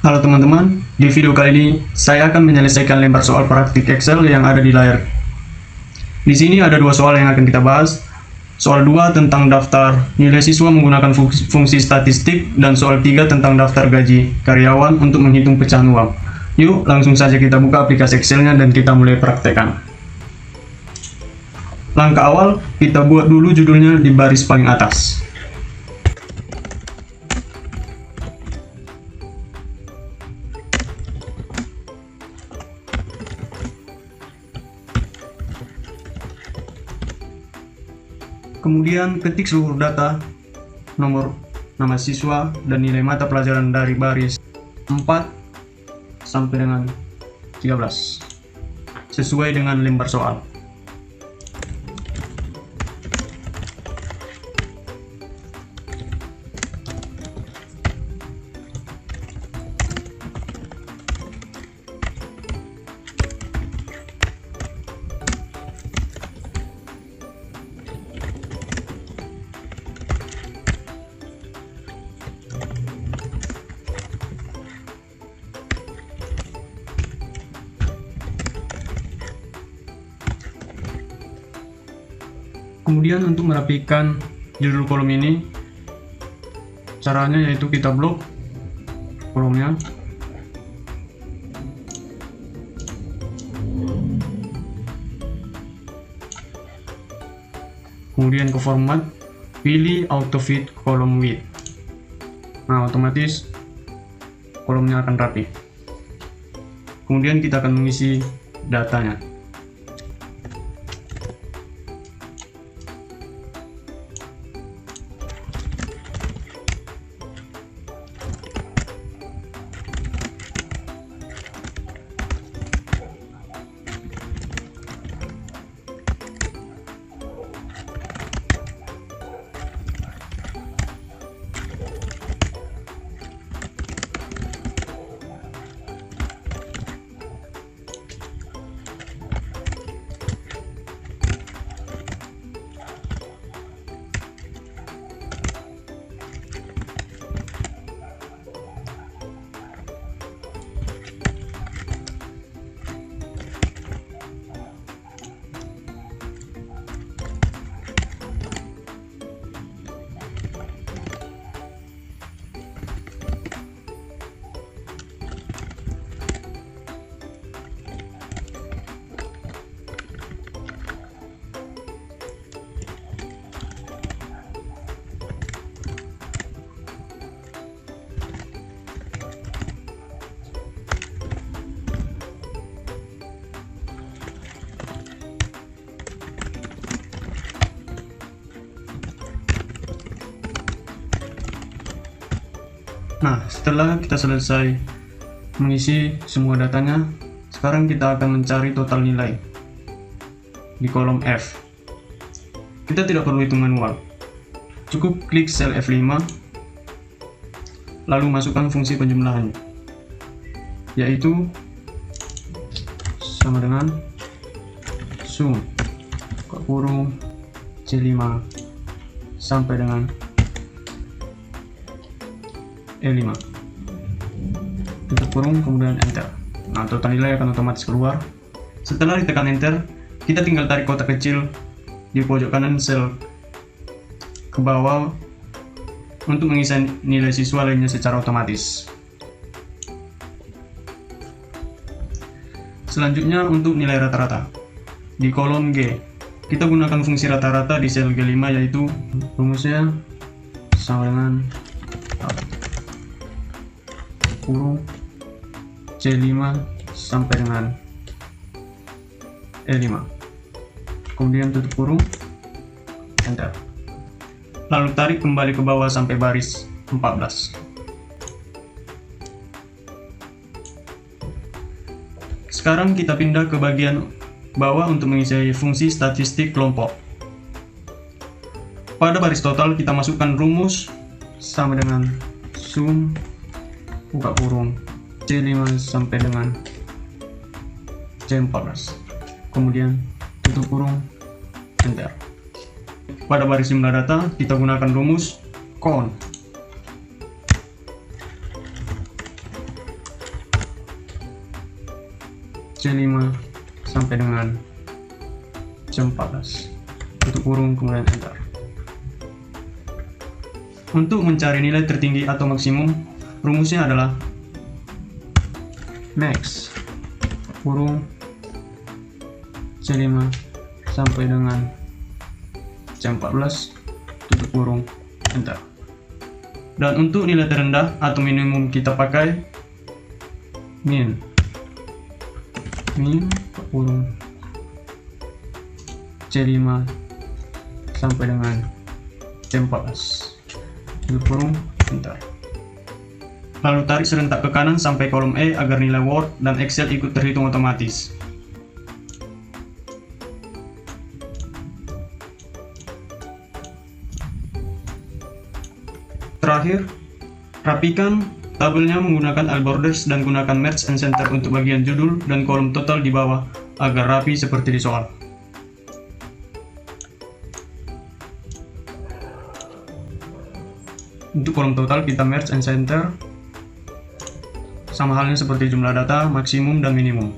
Halo teman-teman, di video kali ini saya akan menyelesaikan lembar soal praktik Excel yang ada di layar. Di sini ada dua soal yang akan kita bahas. Soal 2 tentang daftar nilai siswa menggunakan fungsi statistik, dan soal 3 tentang daftar gaji karyawan untuk menghitung pecahan uang. Yuk, langsung saja kita buka aplikasi Excel-nya dan kita mulai praktekkan. Langkah awal, kita buat dulu judulnya di baris paling atas. Kemudian ketik seluruh data, nomor, nama siswa, dan nilai mata pelajaran dari baris 4 sampai dengan 13 sesuai dengan lembar soal. Kemudian untuk merapikan judul kolom ini, caranya yaitu kita blok kolomnya. Kemudian ke format, pilih auto fit column width. Nah, otomatis kolomnya akan rapi. Kemudian kita akan mengisi datanya. Nah, setelah kita selesai mengisi semua datanya, sekarang kita akan mencari total nilai di kolom F. Kita tidak perlu hitung manual, cukup klik sel F5, lalu masukkan fungsi penjumlahannya, yaitu sama dengan sum buka kurung C5 sampai dengan E5, tutup kurung, kemudian enter. Nah, total nilai akan otomatis keluar. Setelah ditekan enter, kita tinggal tarik kotak kecil di pojok kanan sel ke bawah untuk mengisi nilai siswa lainnya secara otomatis. Selanjutnya untuk nilai rata-rata di kolom G, kita gunakan fungsi rata-rata di sel G5, yaitu rumusnya sama dengan kurung C5 sampai dengan E5, kemudian tutup kurung, enter. Lalu tarik kembali ke bawah sampai baris 14. Sekarang kita pindah ke bagian bawah untuk mengisi fungsi statistik kelompok. Pada baris total kita masukkan rumus sama dengan sum buka kurung C5 sampai dengan C14, kemudian tutup kurung, enter. Pada baris jumlah data kita gunakan rumus count C5 sampai dengan C14, tutup kurung kemudian enter. Untuk mencari nilai tertinggi atau maksimum, rumusnya adalah max kurung C5 sampai dengan C14, tutup kurung enter. Dan untuk nilai terendah atau minimum kita pakai min kurung C5 sampai dengan C14, tutup kurung enter. Lalu tarik serentak ke kanan sampai kolom E agar nilai Word dan Excel ikut terhitung otomatis. Terakhir, rapikan tabelnya menggunakan Alborders dan gunakan Merge and Center untuk bagian judul dan kolom total di bawah agar rapi seperti di soal. Untuk kolom total kita Merge and Center, sama halnya seperti jumlah data, maksimum dan minimum.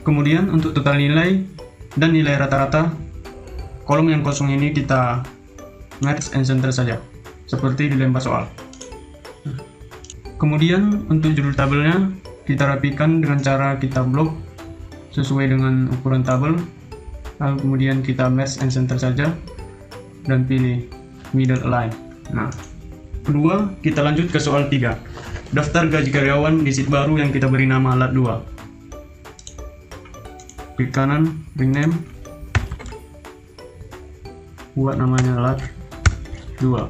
Kemudian untuk total nilai dan nilai rata-rata, kolom yang kosong ini kita Merge and Center saja, seperti di lembar soal. Kemudian untuk judul tabelnya, kita rapikan dengan cara kita blok sesuai dengan ukuran tabel. Lalu kemudian kita Merge and Center saja dan pilih Middle Align. Nah, kedua kita lanjut ke soal 3. Daftar gaji karyawan di sheet baru yang kita beri nama lat 2. Klik kanan, rename, buat namanya lat 2.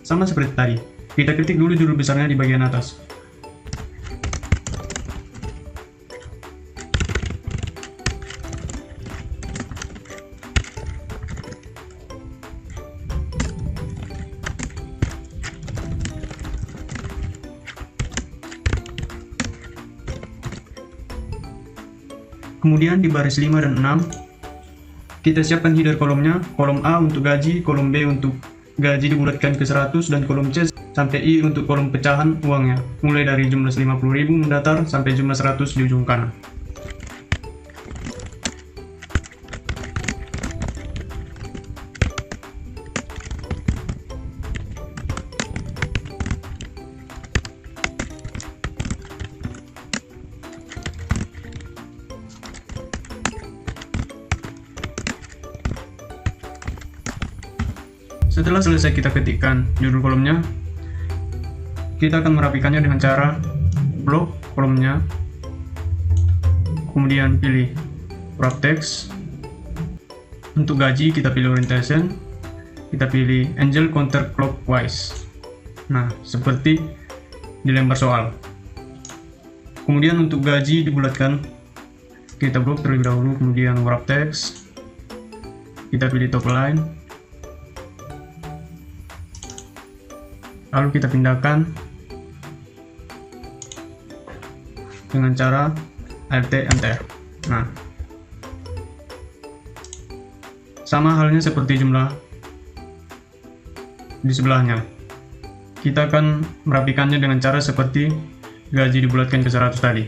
Sama seperti tadi, kita ketik dulu judul besarnya di bagian atas. Kemudian di baris 5 dan 6, kita siapkan header kolomnya, kolom A untuk gaji, kolom B untuk gaji dibulatkan ke 100, dan kolom C sampai I untuk kolom pecahan uangnya, mulai dari jumlah 50.000 mendatar sampai jumlah 100 di ujung kanan. Setelah selesai kita ketikkan judul kolomnya, kita akan merapikannya dengan cara blok kolomnya, kemudian pilih wrap text. Untuk gaji kita pilih orientation, kita pilih angel counterclockwise. Nah, seperti di lembar soal. Kemudian untuk gaji dibulatkan, kita blok terlebih dahulu, kemudian wrap text, kita pilih top line. Lalu kita pindahkan dengan cara Alt Enter. Nah, sama halnya seperti jumlah di sebelahnya. Kita akan merapikannya dengan cara seperti gaji dibulatkan ke 100 tadi.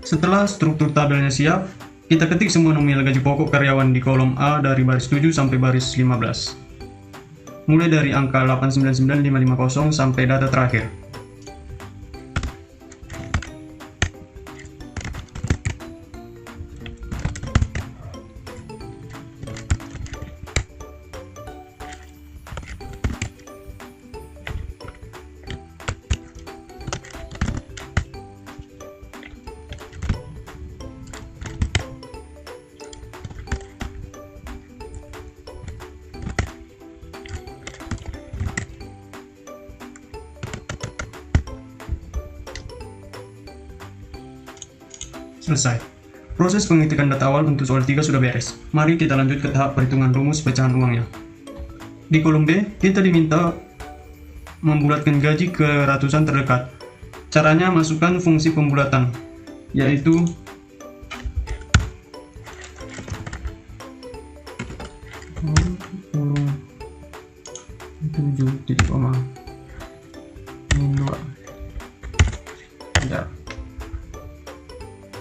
Setelah struktur tabelnya siap, kita ketik semua nominal gaji pokok karyawan di kolom A dari baris 7 sampai baris 15. Mulai dari angka 899550 sampai data terakhir. Selesai. Proses pengetikan data awal untuk soal 3 sudah beres. Mari kita lanjut ke tahap perhitungan rumus pecahan uangnya. Di kolom B, kita diminta membulatkan gaji ke ratusan terdekat. Caranya masukkan fungsi pembulatan, yaitu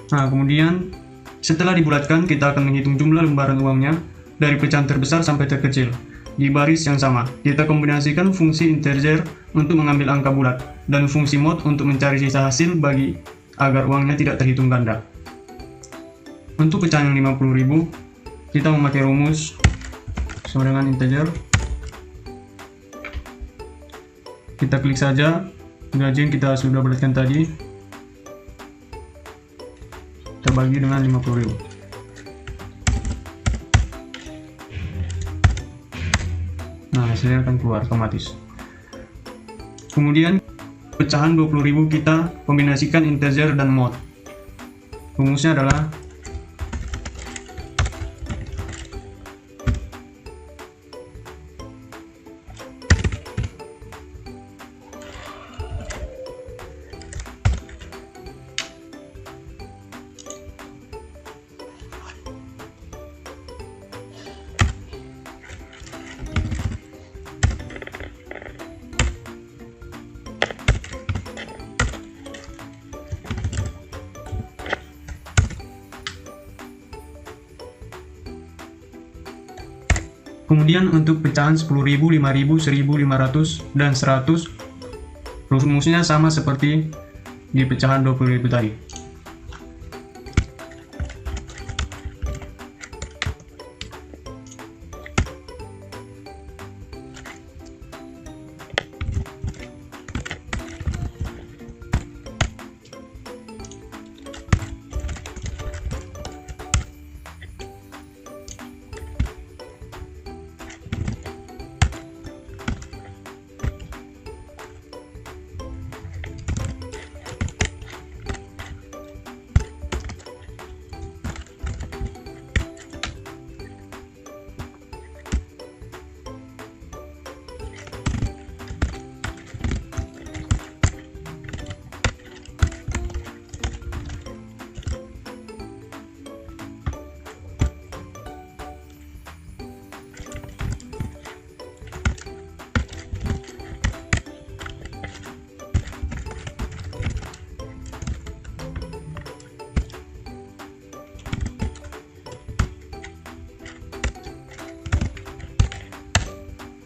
Nah, kemudian setelah dibulatkan, kita akan menghitung jumlah lembaran uangnya dari pecahan terbesar sampai terkecil. Di baris yang sama, kita kombinasikan fungsi integer untuk mengambil angka bulat dan fungsi mod untuk mencari sisa hasil bagi agar uangnya tidak terhitung ganda. Untuk pecahan yang 50.000, kita memakai rumus sama dengan integer. Kita klik saja gaji yang kita sudah bulatkan tadi. Kita bagi dengan 50.000. Nah, hasilnya akan keluar otomatis. Kemudian pecahan 20.000 kita kombinasikan integer dan mod. Rumusnya adalah Kemudian untuk pecahan 10.000, 5.000, 1.500, dan 100, rumusnya sama seperti di pecahan 20.000 tadi.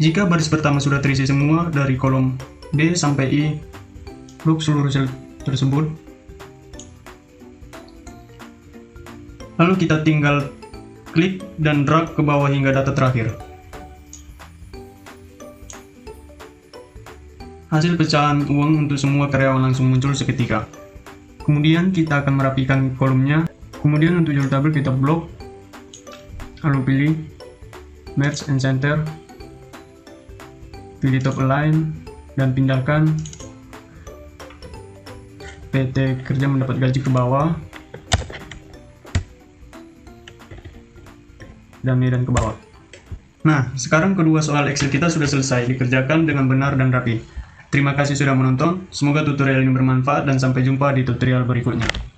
Jika baris pertama sudah terisi semua dari kolom B sampai I, blok seluruh sel tersebut, lalu kita tinggal klik dan drag ke bawah hingga data terakhir. Hasil pecahan uang untuk semua karyawan langsung muncul seketika. Kemudian kita akan merapikan kolomnya. Kemudian untuk judul tabel kita blok, lalu pilih Merge and Center, pilih top align dan pindahkan PT Kerja mendapat gaji ke bawah dan medan ke bawah. Nah, sekarang kedua soal Excel kita sudah selesai dikerjakan dengan benar dan rapi. Terima kasih sudah menonton, semoga tutorial ini bermanfaat dan sampai jumpa di tutorial berikutnya.